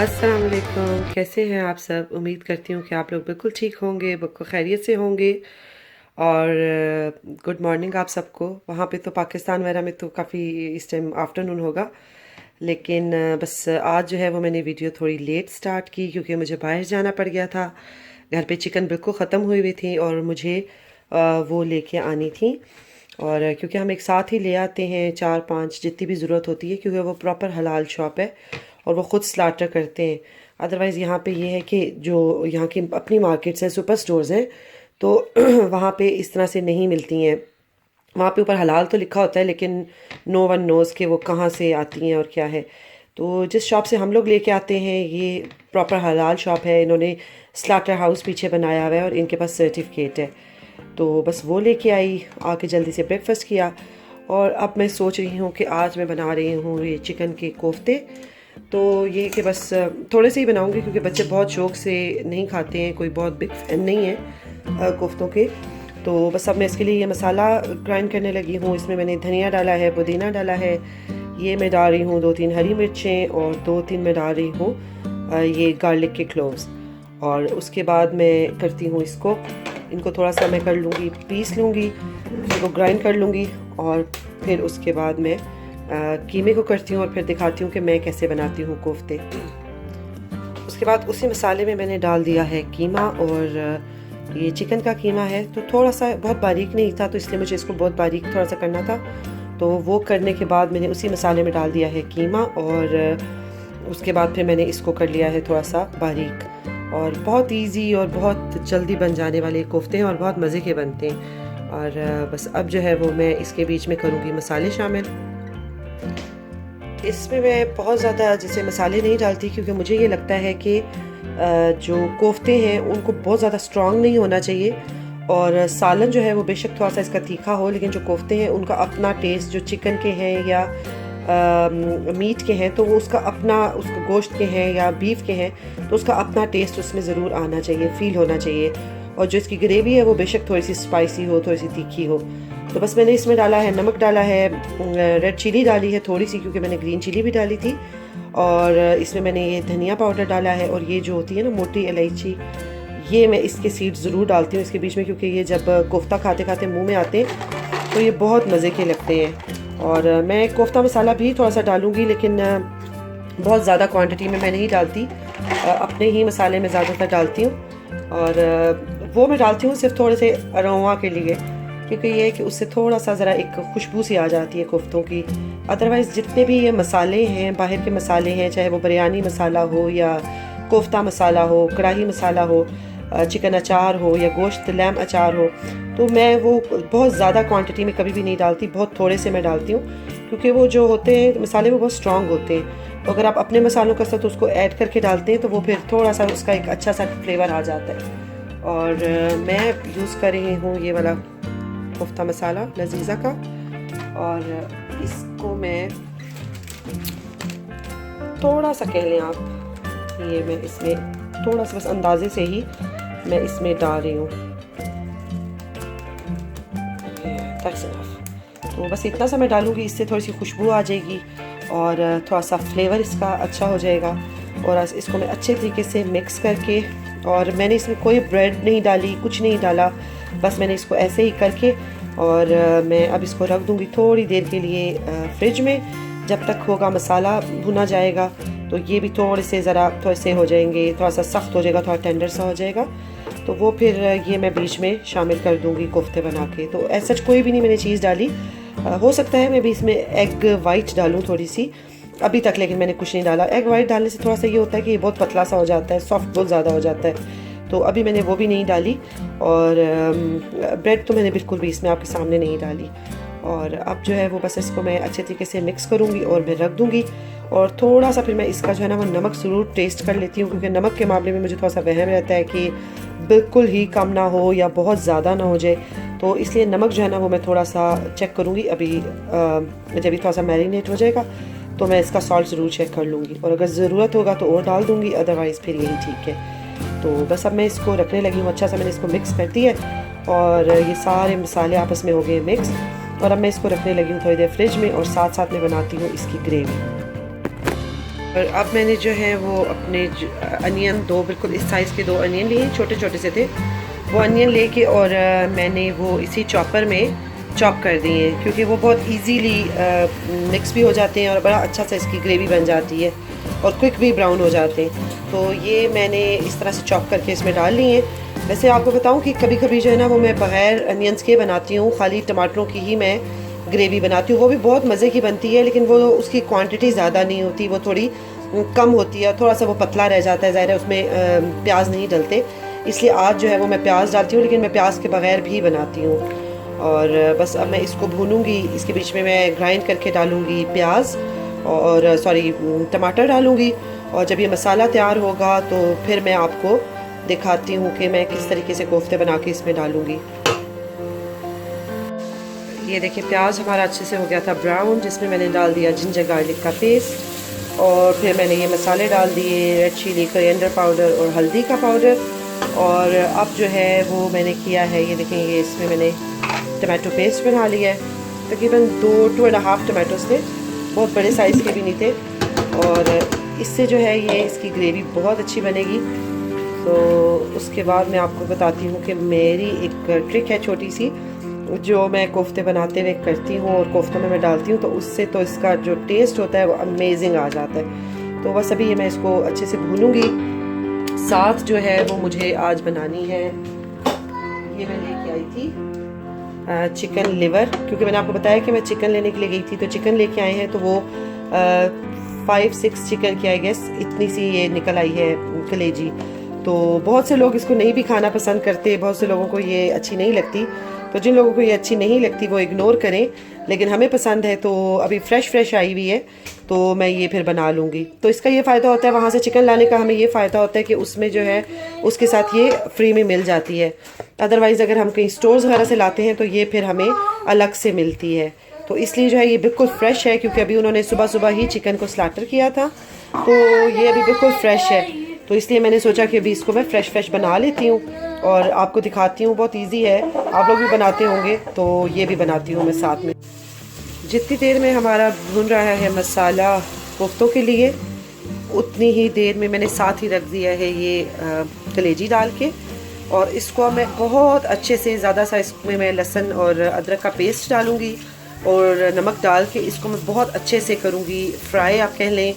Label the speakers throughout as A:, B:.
A: अस्सलाम वालेकुम। कैसे हैं आप सब? उम्मीद करती हूँ कि आप लोग बिल्कुल ठीक होंगे, बिल्कुल खैरियत से होंगे। और गुड मॉर्निंग आप सबको। वहाँ पे तो पाकिस्तान वगैरह में तो काफ़ी इस टाइम आफ्टरनून होगा, लेकिन बस आज जो है वो मैंने वीडियो थोड़ी लेट स्टार्ट की क्योंकि मुझे बाहर जाना पड़ गया था। घर पे चिकन बिल्कुल ख़त्म हुई हुई थी और मुझे वो लेके आनी थी। और क्योंकि हम एक साथ ही ले आते हैं 4-5 जितनी भी ज़रूरत होती है, क्योंकि वो प्रॉपर हलाल शॉप है और वो ख़ुद स्लाटर करते हैं। अदरवाइज़ यहाँ पे ये है कि जो यहाँ की अपनी मार्केट्स हैं, सुपर स्टोर्स हैं, तो वहाँ पे इस तरह से नहीं मिलती हैं। वहाँ पे ऊपर हलाल तो लिखा होता है, लेकिन नो वन नोज़ कि वो कहाँ से आती हैं और क्या है। तो जिस शॉप से हम लोग लेके आते हैं ये प्रॉपर हलाल शॉप है। इन्होंने स्लाटर हाउस पीछे बनाया हुआ है और इनके पास सर्टिफिकेट है। तो बस वो लेके आई, आके जल्दी से ब्रेकफास्ट किया। और अब मैं सोच रही हूँ कि आज मैं बना रही हूँ ये चिकन के कोफ्ते। तो ये कि बस थोड़े से ही बनाऊंगी क्योंकि बच्चे बहुत शौक से नहीं खाते हैं, कोई बहुत बिग फैन नहीं है कोफ्तों के। तो बस अब मैं इसके लिए ये मसाला ग्राइंड करने लगी हूँ। इसमें मैंने धनिया डाला है, पुदीना डाला है, ये मैं डाल रही हूँ 2-3 हरी मिर्चें और 2-3 मैं डाल रही हूँ ये गार्लिक के क्लोव्स। और उसके बाद मैं करती हूँ इनको थोड़ा सा मैं कर लूँगी, पीस लूँगी, इसको ग्राइंड कर लूँगी। और फिर उसके बाद मैं कीमे को करती हूँ और फिर दिखाती हूँ कि मैं कैसे बनाती हूँ कोफ्ते। उसके बाद उसी मसाले में मैंने डाल दिया है कीमा, और ये चिकन का कीमा है तो थोड़ा सा बहुत बारीक नहीं था, तो इसलिए मुझे इसको बहुत बारीक थोड़ा सा करना था। तो वो करने के बाद मैंने उसी मसाले में डाल दिया है कीमा, और उसके बाद फिर मैंने इसको कर लिया है थोड़ा सा बारीक। और बहुत इजी और बहुत जल्दी बन जाने वाले कोफ्ते हैं और बहुत मज़े के बनते हैं। और बस अब जो है वो मैं इसके बीच में करूँगी मसाले शामिल। इसमें मैं बहुत ज़्यादा जैसे मसाले नहीं डालती क्योंकि मुझे ये लगता है कि जो कोफ्ते हैं उनको बहुत ज़्यादा स्ट्रॉन्ग नहीं होना चाहिए। और सालन जो है वो बेशक थोड़ा सा इसका तीखा हो, लेकिन जो कोफ्ते हैं उनका अपना टेस्ट, जो चिकन के हैं या मीट के हैं तो वो उसका अपना, उसको गोश्त के हैं या बीफ के हैं तो उसका अपना टेस्ट उसमें ज़रूर आना चाहिए, फील होना चाहिए। और जो इसकी ग्रेवी है वो बेशक थोड़ी सी स्पाइसी हो, थोड़ी सी तीखी हो। तो बस मैंने इसमें डाला है, नमक डाला है, रेड चिली डाली है थोड़ी सी क्योंकि मैंने ग्रीन चिली भी डाली थी। और इसमें मैंने ये धनिया पाउडर डाला है, और ये जो होती है ना मोटी इलायची, ये मैं इसके सीड ज़रूर डालती हूँ इसके बीच में, क्योंकि ये जब कोफ्ता खाते खाते मुंह में आते हैं तो ये बहुत मज़े के लगते हैं। और मैं कोफ्ता मसाला भी थोड़ा सा डालूँगी, लेकिन बहुत ज़्यादा क्वांटिटी में मैं नहीं डालती, अपने ही मसाले में ज़्यादातर डालती हूँ। और वो मैं डालती हूँ सिर्फ थोड़े से अरोमा के लिए, क्योंकि ये है कि उससे थोड़ा सा ज़रा एक खुशबू सी आ जाती है कोफ्तों की। अदरवाइज़ जितने भी ये मसाले हैं, बाहर के मसाले हैं, चाहे वो बिरयानी मसाला हो या कोफ्ता मसाला हो, कढ़ाई मसाला हो, चिकन अचार हो या गोश्त लैम अचार हो, तो मैं वो बहुत ज़्यादा क्वांटिटी में कभी भी नहीं डालती, बहुत थोड़े से मैं डालती हूँ, क्योंकि वो जो होते हैं मसाले वो बहुत स्ट्रॉन्ग होते हैं। तो अगर आप अपने मसालों के साथ उसको ऐड करके डालते हैं तो वो फिर थोड़ा सा उसका एक अच्छा सा फ्लेवर आ जाता है। और मैं यूज़ कर रही हूँ ये वाला कोफ्ता मसाला लजीज़ा का, और इसको मैं थोड़ा सा कह लें आप, ये मैं इसमें थोड़ा सा बस अंदाजे से ही मैं इसमें डाल रही हूँ। तो बस इतना सा मैं डालूँगी, इससे थोड़ी सी खुशबू आ जाएगी और थोड़ा सा फ्लेवर इसका अच्छा हो जाएगा। और इसको मैं अच्छे तरीके से मिक्स करके, और मैंने इसमें कोई ब्रेड नहीं डाली, कुछ नहीं डाला, बस मैंने इसको ऐसे ही करके, और मैं अब इसको रख दूँगी थोड़ी देर के लिए फ्रिज में, जब तक होगा मसाला भुना जाएगा। तो ये भी थोड़े से हो जाएंगे, थोड़ा सा सख्त हो जाएगा, थोड़ा टेंडर सा हो जाएगा। तो वो फिर ये मैं बीच में शामिल कर दूँगी कोफ्ते बना के। तो ऐसा कोई भी नहीं मैंने चीज़ डाली, हो सकता है मैं भी इसमें एग वाइट डालूँ थोड़ी सी अभी तक, लेकिन मैंने कुछ नहीं डाला। एग वाइट डालने से थोड़ा सा ये होता है कि ये बहुत पतला सा हो जाता है, सॉफ्ट बहुत ज़्यादा हो जाता है, तो अभी मैंने वो भी नहीं डाली। और ब्रेड तो मैंने बिल्कुल भी इसमें आपके सामने नहीं डाली। और अब जो है वो बस इसको मैं अच्छे तरीके से मिक्स करूँगी और मैं रख दूँगी। और थोड़ा सा फिर मैं इसका जो है ना वो नमक ज़रूर टेस्ट कर लेती हूँ, क्योंकि नमक के मामले में मुझे थोड़ा सा वहम रहता है कि बिल्कुल ही कम ना हो या बहुत ज़्यादा ना हो जाए। तो इसलिए नमक जो है ना वो मैं थोड़ा सा चेक करूँगी अभी, जब थोड़ा सा मैरिनेट हो जाएगा तो मैं इसका सॉल्ट ज़रूर चेक कर लूँगी, और अगर ज़रूरत होगा तो और डाल दूँगी, अदरवाइज़ फिर यही ठीक है। तो बस अब मैं इसको रखने लगी हूँ। अच्छा सा मैंने इसको मिक्स कर दिया है और ये सारे मसाले आपस में हो गए मिक्स। और अब मैं इसको रखने लगी हूँ थोड़ी देर फ्रिज में, और साथ साथ में बनाती हूँ इसकी ग्रेवी। और अब मैंने जो है वो अपने अनियन दो बिल्कुल इस साइज़ के 2 अनियन लिए, छोटे छोटे से थे वो अनियन लेके, और मैंने वो इसी चॉपर में चॉप कर दिए हैं, क्योंकि वो बहुत इजीली मिक्स भी हो जाते हैं और बड़ा अच्छा सा इसकी ग्रेवी बन जाती है और क्विक भी ब्राउन हो जाते हैं। तो ये मैंने इस तरह से चॉप करके इसमें डाल लिए हैं। वैसे आपको बताऊं कि कभी कभी जो है ना वो मैं बग़ैर अनियंस के बनाती हूँ, खाली टमाटरों की ही मैं ग्रेवी बनाती हूँ, वो भी बहुत मज़े की बनती है, लेकिन वो उसकी क्वांटिटी ज़्यादा नहीं होती, वो थोड़ी कम होती है, थोड़ा सा वो पतला रह जाता है, ज़ाहिर है उसमें प्याज नहीं डलते, इसलिए आज जो है वो मैं प्याज डालती हूँ, लेकिन मैं प्याज के बगैर भी बनाती हूँ। और बस अब मैं इसको भूनूंगी, इसके बीच में मैं ग्राइंड करके डालूंगी प्याज और सॉरी टमाटर डालूंगी, और जब ये मसाला तैयार होगा तो फिर मैं आपको दिखाती हूँ कि मैं किस तरीके से कोफ्ते बना के इसमें डालूंगी। ये देखिए प्याज हमारा अच्छे से हो गया था ब्राउन, जिसमें मैंने डाल दिया जिंजर गार्लिक का पेस्ट, और फिर मैंने ये मसाले डाल दिए, रेड चिली, कोरिएंडर पाउडर और हल्दी का पाउडर। और अब जो है वो मैंने किया है, ये देखें, ये इसमें मैंने टमाटो पेस्ट बना लिया है, तकरीबन 2.5 टमाटोस थे, बहुत बड़े साइज़ के भी नहीं थे, और इससे जो है ये इसकी ग्रेवी बहुत अच्छी बनेगी। तो उसके बाद मैं आपको बताती हूँ कि मेरी एक ट्रिक है छोटी सी, जो मैं कोफ्ते बनाते हुए करती हूँ और कोफ्तों में मैं डालती हूँ, तो उससे तो इसका जो टेस्ट होता है वो अमेजिंग आ जाता है। तो बस अभी ये मैं इसको अच्छे से भूनूंगी। साथ जो है वो मुझे आज बनानी है, ये मैं लेके आई थी चिकन लिवर, क्योंकि मैंने आपको बताया कि मैं चिकन लेने के लिए गई थी, तो चिकन लेके आए हैं, तो वो 5-6 चिकन की आई गेस इतनी सी ये निकल आई है कलेजी। तो बहुत से लोग इसको नहीं भी खाना पसंद करते, बहुत से लोगों को ये अच्छी नहीं लगती, तो जिन लोगों को ये अच्छी नहीं लगती वो इग्नोर करें, लेकिन हमें पसंद है, तो अभी फ्रेश आई हुई है, तो मैं ये फिर बना लूँगी। तो इसका ये फ़ायदा होता है, वहाँ से चिकन लाने का हमें ये फ़ायदा होता है कि उसमें जो है उसके साथ ये फ्री में मिल जाती है। अदरवाइज़ अगर हम कहीं स्टोर्स वगैरह से लाते हैं तो ये फिर हमें अलग से मिलती है। तो इसलिए जो है ये बिल्कुल फ्रेश है, क्योंकि अभी उन्होंने सुबह ही चिकन को स्लाटर किया था, तो ये अभी बिल्कुल फ्रेश है। तो इसलिए मैंने सोचा कि अभी इसको मैं फ्रेश बना लेती हूँ और आपको दिखाती हूँ। बहुत इजी है, आप लोग भी बनाते होंगे, तो ये भी बनाती हूँ मैं साथ में। जितनी देर में हमारा भून रहा है मसाला कोफ्तों के लिए, उतनी ही देर में मैंने साथ ही रख दिया है ये कलेजी डाल के, और इसको मैं बहुत अच्छे से, ज़्यादा सा इसमें मैं लहसुन और अदरक का पेस्ट डालूँगी और नमक डाल के इसको मैं बहुत अच्छे से करूँगी फ्राई, आप कह लें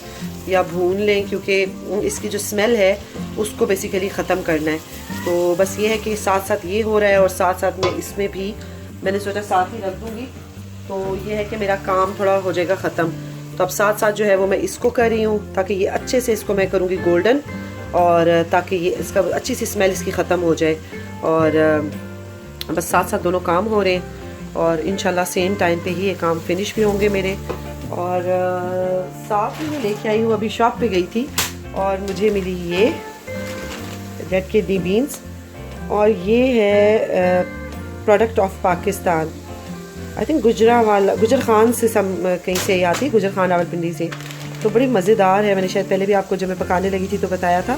A: या भून लें, क्योंकि इसकी जो स्मेल है उसको बेसिकली ख़त्म करना है। तो बस ये है कि साथ साथ ये हो रहा है और साथ साथ में इसमें भी मैंने सोचा साथ ही रख दूँगी, तो ये है कि मेरा काम थोड़ा हो जाएगा ख़त्म। तो अब साथ साथ जो है वो मैं इसको कर रही हूँ, ताकि ये अच्छे से इसको मैं करूँगी गोल्डन, और ताकि ये इसका अच्छी सी स्मेल इसकी ख़त्म हो जाए। और बस साथ साथ दोनों काम हो रहे हैं, और इंशाल्लाह सेम टाइम पे ही ये काम फिनिश भी होंगे मेरे। और साथ ही मैं लेके आई हूँ, अभी शॉप पे गई थी और मुझे मिली ये रेड किडनी बीन्स, और ये है product of Pakistan, I think गुजर खान से कहीं से आती, गुजर खान रावलपिंडी से। तो बड़ी मज़ेदार है, मैंने शायद पहले भी आपको जब मैं पकाने लगी थी तो बताया था,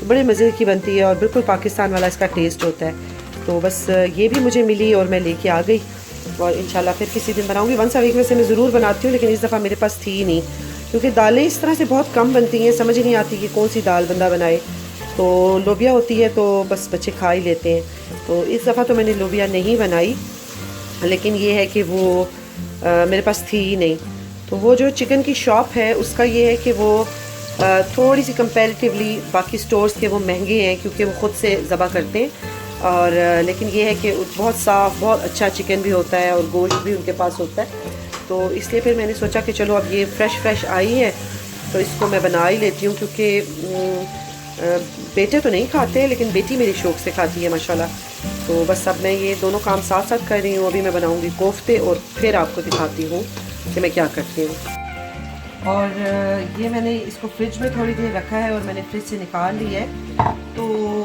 A: तो बड़े मज़े की बनती है और बिल्कुल पाकिस्तान वाला इसका टेस्ट होता है। तो बस ये भी मुझे मिली और मैं लेके आ गई, और इंशाल्लाह फिर किसी दिन बनाऊंगी। वंस अ वीक वैसे मैं ज़रूर बनाती हूँ, लेकिन इस दफ़ा मेरे पास थी नहीं, क्योंकि दालें इस तरह से बहुत कम बनती हैं, समझ ही नहीं आती कि कौन सी दाल बंदा बनाए। तो लोबिया होती है तो बस बच्चे खा ही लेते हैं, तो इस दफ़ा तो मैंने लोबिया नहीं बनाई, लेकिन ये है कि वो मेरे पास थी ही नहीं। तो वो जो चिकन की शॉप है उसका ये है कि वो थोड़ी सी कंपैरेटिवली बाकी स्टोर्स के वो महंगे हैं, क्योंकि वो ख़ुद से ज़बा करते हैं, और लेकिन ये है कि बहुत साफ़, बहुत अच्छा चिकन भी होता है और गोश्त भी उनके पास होता है। तो इसलिए फिर मैंने सोचा कि चलो अब ये फ्रेश आई है तो इसको मैं बना ही लेती हूँ, क्योंकि बेटे तो नहीं खाते, लेकिन बेटी मेरी शौक़ से खाती है माशाल्लाह। तो बस अब मैं ये दोनों काम साथ साथ कर रही हूँ। अभी मैं बनाऊँगी कोफ्ते और फिर आपको दिखाती हूँ कि मैं क्या करती हूँ। और ये मैंने इसको फ्रिज में थोड़ी देर रखा है और मैंने फ्रिज से निकाल लिया है। तो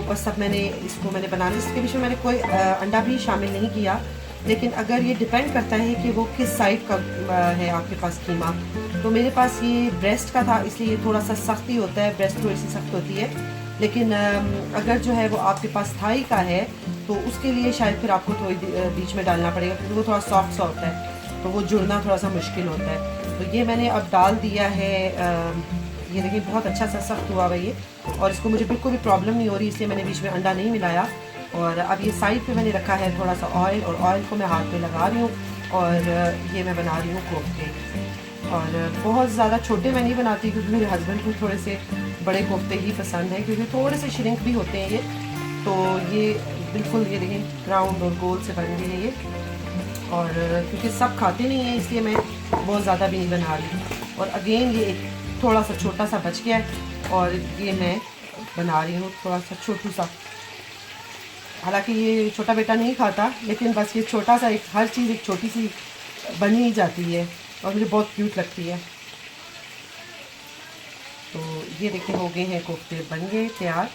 A: बस अब मैंने बनाने, इसके बीच में मैंने कोई अंडा भी शामिल नहीं किया, लेकिन अगर ये डिपेंड करता है कि वो किस साइड का है आपके पास कीमा। तो मेरे पास ये ब्रेस्ट का था, इसलिए ये थोड़ा सा सख्त ही होता है, ब्रेस्ट थोड़ी सी सख्त होती है। लेकिन अगर जो है वो आपके पास थाई का है तो उसके लिए शायद फिर आपको थोड़ी बीच में डालना पड़ेगा, क्योंकि वो थोड़ा सॉफ्ट सा होता है, तो वो जुड़ना थोड़ा सा मुश्किल होता है। तो ये मैंने अब डाल दिया है ये देखिए बहुत अच्छा सा सख्त हुआ हुआ ये, और इसको मुझे बिल्कुल भी प्रॉब्लम नहीं हो रही, इसलिए मैंने बीच में अंडा नहीं मिलाया। और अब ये साइड पे मैंने रखा है थोड़ा सा ऑयल, और ऑयल को मैं हाथ पे लगा रही हूँ और ये मैं बना रही हूँ कोफ्ते। और बहुत ज़्यादा छोटे मैं नहीं बनाती क्योंकि मेरे हस्बैंड को थोड़े से बड़े कोफ्ते ही पसंद हैं, क्योंकि थोड़े से श्रिंक भी होते हैं ये। तो ये बिल्कुल ये देखें राउंड और गोल से बन गए हैं ये, और क्योंकि सब खाते नहीं हैं इसलिए मैं बहुत ज़्यादा भी नहीं बना रही। और अगेन ये एक थोड़ा सा छोटा सा बच गया है और ये मैं बना रही हूँ थोड़ा सा छोटू सा। हालांकि ये छोटा बेटा नहीं खाता, लेकिन बस ये छोटा सा एक हर चीज़ एक छोटी सी बन ही जाती है और मुझे बहुत क्यूट लगती है। तो ये देखिए हो गए हैं कोफ्ते, बन गए तैयार।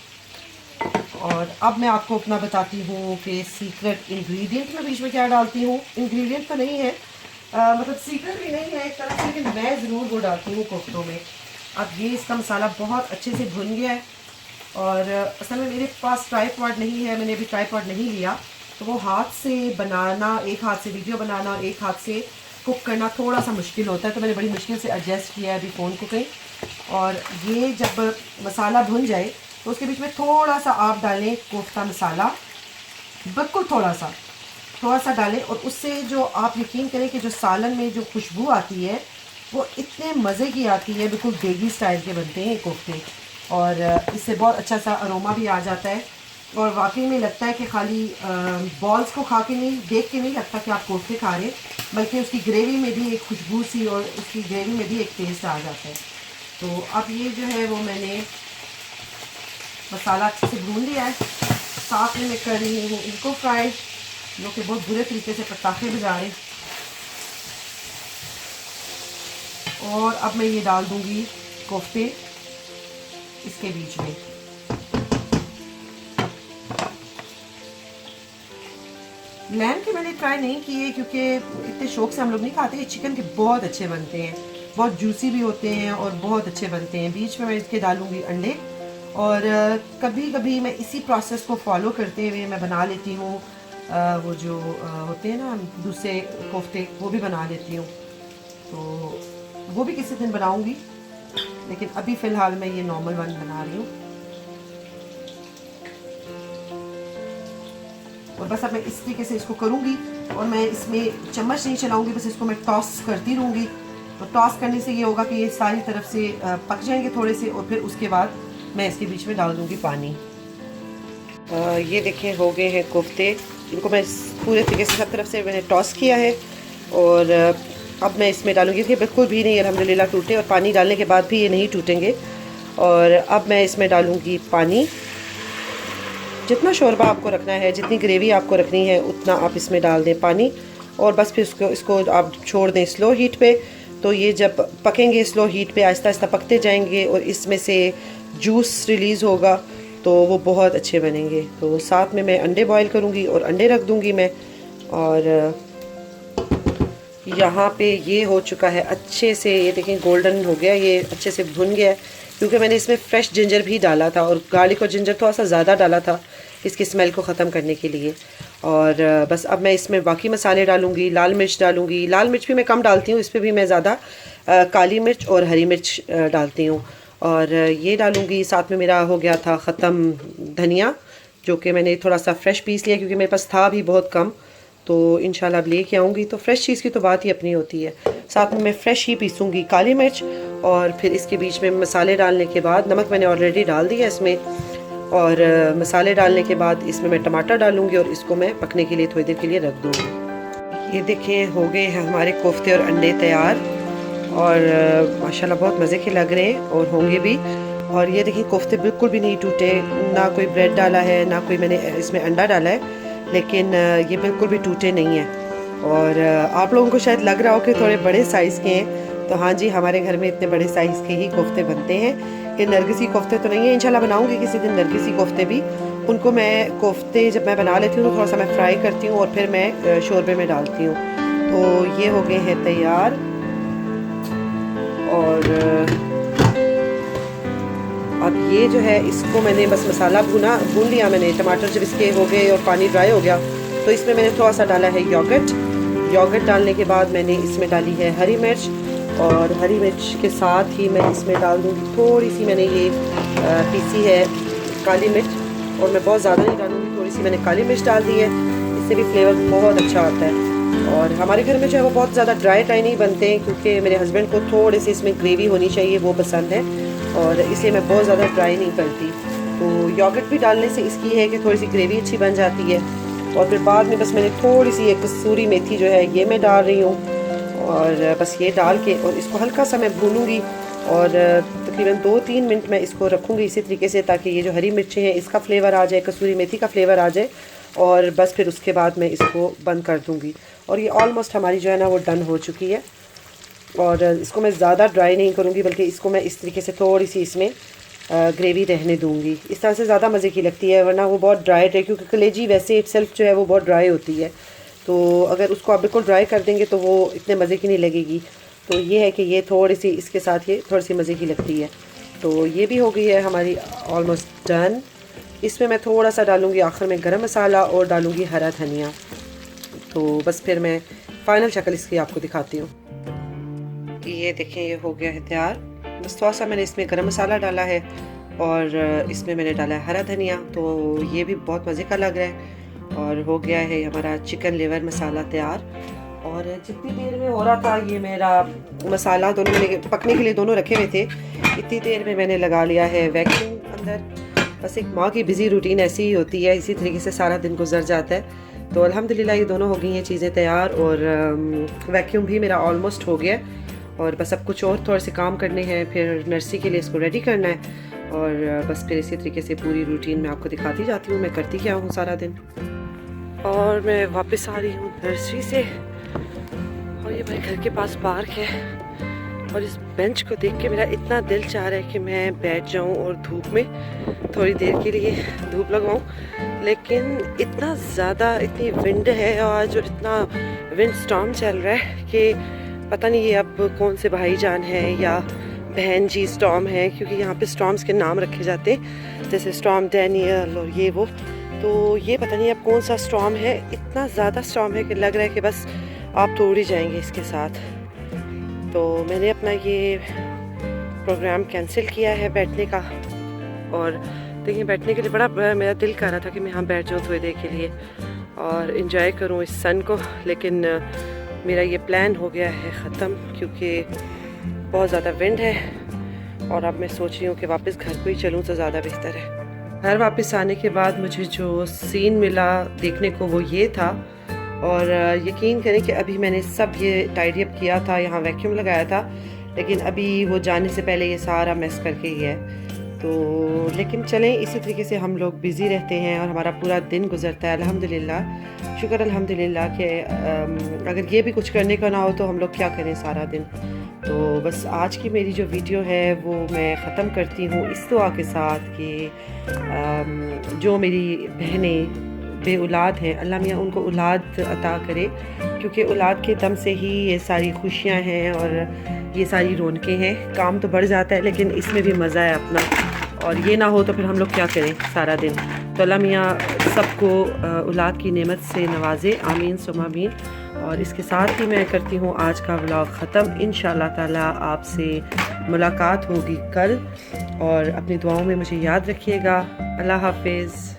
A: और अब मैं आपको अपना बताती हूँ कि सीक्रेट इंग्रेडिएंट मैं बीच में क्या डालती हूँ। इंग्रेडिएंट तो नहीं है, मतलब सीक्रेट भी नहीं है एक तरह से, लेकिन मैं ज़रूर वो डालती हूँ कोफ्तों में। अब ये इसका मसाला बहुत अच्छे से भुन गया है, और असल में मेरे पास ट्राइपॉड नहीं है, मैंने अभी ट्राइपॉड नहीं लिया, तो वो हाथ से बनाना, एक हाथ से वीडियो बनाना और एक हाथ से कुक करना थोड़ा सा मुश्किल होता है, तो मैंने बड़ी मुश्किल से एडजस्ट किया है अभी फ़ोन को कहीं। और ये जब मसाला भुन जाए तो उसके बीच में थोड़ा सा आप डालें कोफ्ता मसाला, बिल्कुल थोड़ा सा डालें, और उससे जो आप यकीन करें कि जो सालन में जो खुशबू आती है वो इतने मज़े की आती है, बिल्कुल देगी स्टाइल के बनते हैं कोफ्ते। और इससे बहुत अच्छा सा अरोमा भी आ जाता है, और वाकई में लगता है कि खाली बॉल्स को खा के नहीं, देख के नहीं लगता कि आप कोफ्ते खा रहे, बल्कि उसकी ग्रेवी में भी एक खुशबू सी और उसकी ग्रेवी में भी एक टेस्ट आ जाता है। तो अब ये जो है वो मैंने मसाला अच्छे से भून लिया है, साथ में मैं कर रही हूँ इनको फ्राई, जो कि बहुत बुरे तरीके से पटाखे बजा रहे। और अब मैं ये डाल दूँगी कोफ्ते इसके बीच में। लैम के मैंने ट्राई नहीं किए क्योंकि इतने शौक से हम लोग नहीं खाते। ये चिकन के बहुत अच्छे बनते हैं, बहुत जूसी भी होते हैं और बहुत अच्छे बनते हैं। बीच में मैं इसके डालूँगी अंडे, और कभी कभी मैं इसी प्रोसेस को फॉलो करते हुए मैं बना लेती हूँ वो जो होते हैं ना दूसरे कोफ्ते, वो भी बना लेती हूँ। तो वो भी किसी दिन बनाऊँगी, लेकिन अभी फ़िलहाल मैं ये नॉर्मल वन बना रही हूँ। और बस अब मैं इस तरीके से इसको करूँगी, और मैं इसमें चम्मच नहीं चलाऊँगी, बस इसको मैं टॉस करती रहूँगी। तो टॉस करने से ये होगा कि ये सारी तरफ से पक जाएंगे थोड़े से, और फिर उसके बाद मैं इसके बीच में डाल दूँगी पानी। ये देखें हो गए हैं कोफ्ते, इनको मैं पूरे तरीके से सब तरफ से मैंने टॉस किया है। और अब मैं इसमें डालूँगी, कि बिल्कुल भी नहीं अल्हम्दुलिल्लाह टूटे, और पानी डालने के बाद भी ये नहीं टूटेंगे। और अब मैं इसमें डालूँगी पानी। जितना शोरबा आपको रखना है, जितनी ग्रेवी आपको रखनी है, उतना आप इसमें डाल दें पानी, और बस फिर इसको आप छोड़ दें स्लो हीट पे। तो ये जब पकेंगे स्लो हीट पे, आहिस्ता आहिस्ता पकते जाएंगे, और इसमें से जूस रिलीज़ होगा, तो वो बहुत अच्छे बनेंगे। तो साथ में मैं अंडे बॉईल करूँगी और अंडे रख दूँगी मैं। और यहाँ पे ये हो चुका है अच्छे से, ये देखें गोल्डन हो गया, ये अच्छे से भुन गया है, क्योंकि मैंने इसमें फ्रेश जिंजर भी डाला था, और गार्लिक और जिंजर थोड़ा सा ज़्यादा डाला था इसकी स्मेल को ख़त्म करने के लिए। और बस अब मैं इसमें बाकी मसाले डालूँगी, लाल मिर्च डालूँगी। लाल मिर्च भी मैं कम डालती हूँ, इस पर भी मैं ज़्यादा काली मिर्च और हरी मिर्च डालती हूँ। और ये डालूँगी, साथ में मेरा हो गया था ख़त्म धनिया, जो कि मैंने थोड़ा सा फ्रेश पीस लिया क्योंकि मेरे पास था भी बहुत कम। तो इंशाल्लाह अब लेके आऊँगी, तो फ्रेश चीज़ की तो बात ही अपनी होती है। साथ में मैं फ़्रेश ही पीसूँगी काली मिर्च, और फिर इसके बीच में मसाले डालने के बाद, नमक मैंने ऑलरेडी डाल दिया इसमें, और मसाले डालने के बाद इसमें मैं टमाटर डालूँगी, और इसको मैं पकने के लिए थोड़ी देर के लिए रख दूँगी। ये देखें हो गए हैं हमारे कोफ्ते और अंडे तैयार, और माशाल्लाह बहुत मज़े के लग रहे हैं और होंगे भी। और ये देखिए कोफ्ते बिल्कुल भी नहीं टूटे, ना कोई ब्रेड डाला है, ना कोई मैंने इसमें अंडा डाला है, लेकिन ये बिल्कुल भी टूटे नहीं हैं। और आप लोगों को शायद लग रहा हो कि थोड़े बड़े साइज़ के हैं, तो हाँ जी, हमारे घर में इतने बड़े साइज़ के ही कोफ्ते बनते हैं। ये नरगिसी कोफ्ते तो नहीं है, इंशाल्लाह बनाऊंगी किसी दिन नरगिसी कोफ्ते भी। उनको मैं कोफ्ते जब मैं बना लेती हूँ तो थोड़ा सा मैं फ्राई करती हूँ, और फिर मैं शोरबे में डालती हूँ। तो ये हो गए हैं तैयार। और अब ये जो है, इसको मैंने बस मसाला भून लिया मैंने। टमाटर जब इसके हो गए और पानी ड्राई हो गया, तो इसमें मैंने थोड़ा सा डाला है योगर्ट। योगर्ट डालने के बाद मैंने इसमें डाली है हरी मिर्च, और हरी मिर्च के साथ ही मैं इसमें डाल दूँगी थोड़ी सी, मैंने ये पीसी है काली मिर्च, और मैं बहुत ज़्यादा नहीं डालूँगी, थोड़ी सी मैंने काली मिर्च डाल दी है, इससे भी फ्लेवर बहुत अच्छा आता है। और हमारे घर में जो है वो बहुत ज़्यादा ड्राई नहीं बनते हैं, क्योंकि मेरे हस्बैंड को थोड़े से इसमें ग्रेवी होनी चाहिए, वो पसंद है, और इसलिए मैं बहुत ज़्यादा ड्राई नहीं करती। तो योगर्ट भी डालने से इसकी है कि थोड़ी सी ग्रेवी अच्छी बन जाती है। और फिर बाद में बस मैंने थोड़ी सी एक कसूरी मेथी जो है ये मैं डाल रही हूँ, और बस ये डाल के और इसको हल्का सा मैं भूनूंगी, और तकरीबन 2-3 मिनट मैं इसको रखूँगी इसी तरीके से, ताकि ये जो हरी मिर्चें हैं इसका फ्लेवर आ जाए, कसूरी मेथी का फ्लेवर आ जाए, और बस फिर उसके बाद मैं इसको बंद कर दूँगी। और ये ऑलमोस्ट हमारी जो है ना वो डन हो चुकी है। और इसको मैं ज़्यादा ड्राई नहीं करूँगी, बल्कि इसको मैं इस तरीके से थोड़ी सी इसमें ग्रेवी रहने दूँगी। इस तरह से ज़्यादा मज़े की लगती है, वरना वो बहुत ड्राई है, क्योंकि कलेजी वैसे इटसेल्फ जो है वो बहुत ड्राई होती है। तो अगर उसको आप बिल्कुल ड्राई कर देंगे तो वो इतने मज़े की नहीं लगेगी। तो ये है कि ये थोड़ी सी इसके साथ ये थोड़ी सी मज़े की लगती है। तो ये भी हो गई है हमारी ऑलमोस्ट डन। इसमें मैं थोड़ा सा डालूँगी आखिर में गरम मसाला और डालूँगी हरा धनिया। तो बस फिर मैं फ़ाइनल शक्ल इसकी आपको दिखाती हूँ। ये देखें, ये हो गया है तैयार। बस थोड़ा सा मैंने इसमें गरम मसाला डाला है, और इसमें मैंने डाला है हरा धनिया, तो ये भी बहुत मज़े का लग रहा है। और हो गया है हमारा चिकन लिवर मसाला तैयार। और जितनी देर में हो रहा था ये मेरा मसाला, दोनों मैंने पकने के लिए दोनों रखे हुए थे, इतनी देर में मैंने लगा लिया है वैक्यूम अंदर। बस एक माँ की बिज़ी रूटीन ऐसी ही होती है, इसी तरीके से सारा दिन गुजर जाता है। तो अल्हम्दुलिल्लाह ये दोनों हो गई हैं चीज़ें तैयार, और वैक्यूम भी मेरा ऑलमोस्ट हो गया, और बस अब कुछ और थोड़े से काम करने हैं, फिर नर्सरी के लिए इसको रेडी करना है, और बस फिर इसी तरीके से पूरी रूटीन मैं आपको दिखाती जाती हूँ मैं करती क्या हूँ सारा दिन। और मैं वापस आ रही हूँ नर्सरी से, और ये मेरे घर के पास पार्क है, और इस बेंच को देख के मेरा इतना दिल चाह रहा है कि मैं बैठ जाऊँ और धूप में थोड़ी देर के लिए धूप लगवाऊँ, लेकिन इतना ज़्यादा इतनी विंड है आज, और इतना विंड स्टॉर्म चल रहा है कि पता नहीं ये अब कौन से भाईजान हैं या बहन जी स्टॉर्म है, क्योंकि यहाँ पे स्टॉर्म्स के नाम रखे जाते हैं, जैसे स्टॉर्म डैनियल और ये वो। तो ये पता नहीं अब कौन सा स्टॉर्म है, इतना ज़्यादा स्टॉर्म है कि लग रहा है कि बस आप तो उड़ ही जाएंगे इसके साथ। तो मैंने अपना ये प्रोग्राम कैंसिल किया है बैठने का, और देखिए बैठने के लिए बड़ा मेरा दिल कर रहा था कि मैं यहाँ बैठ जाऊँ थोड़ी देर के लिए और इन्जॉय करूँ इस सन को, लेकिन मेरा ये प्लान हो गया है ख़त्म, क्योंकि बहुत ज़्यादा विंड है, और अब मैं सोच रही हूँ कि वापस घर को ही चलूँ तो ज़्यादा बेहतर है। घर वापस आने के बाद मुझे जो सीन मिला देखने को वो ये था, और यकीन करें कि अभी मैंने सब ये टाइडी अप किया था, यहाँ वैक्यूम लगाया था, लेकिन अभी वो जाने से पहले ये सारा मेस करके ही है। तो लेकिन चलें, इसी तरीके से हम लोग बिज़ी रहते हैं और हमारा पूरा दिन गुजरता है। अल्हम्दुलिल्लाह, शुक्र अल्हम्दुलिल्लाह कि अगर ये भी कुछ करने का ना हो तो हम लोग क्या करें सारा दिन। तो बस आज की मेरी जो वीडियो है वो मैं ख़त्म करती हूँ इस दुआ के साथ कि जो मेरी बहनें बे औलाद हैं, अल्लाह मियाँ उनको औलाद अता करे, क्योंकि औलाद के दम से ही ये सारी खुशियाँ हैं और ये सारी रौनकें हैं। काम तो बढ़ जाता है लेकिन इसमें भी मज़ा है अपना, और ये ना हो तो फिर हम लोग क्या करें सारा दिन। तो अल्लाह मियाँ सबको औलाद की नेमत से नवाजे, आमीन सुम आमीन। और इसके साथ ही मैं करती हूँ आज का व्लॉग ख़त्म। इंशाअल्लाह ताला आपसे मुलाकात होगी कल, और अपनी दुआओं में मुझे याद रखिएगा। अल्लाह हाफिज़।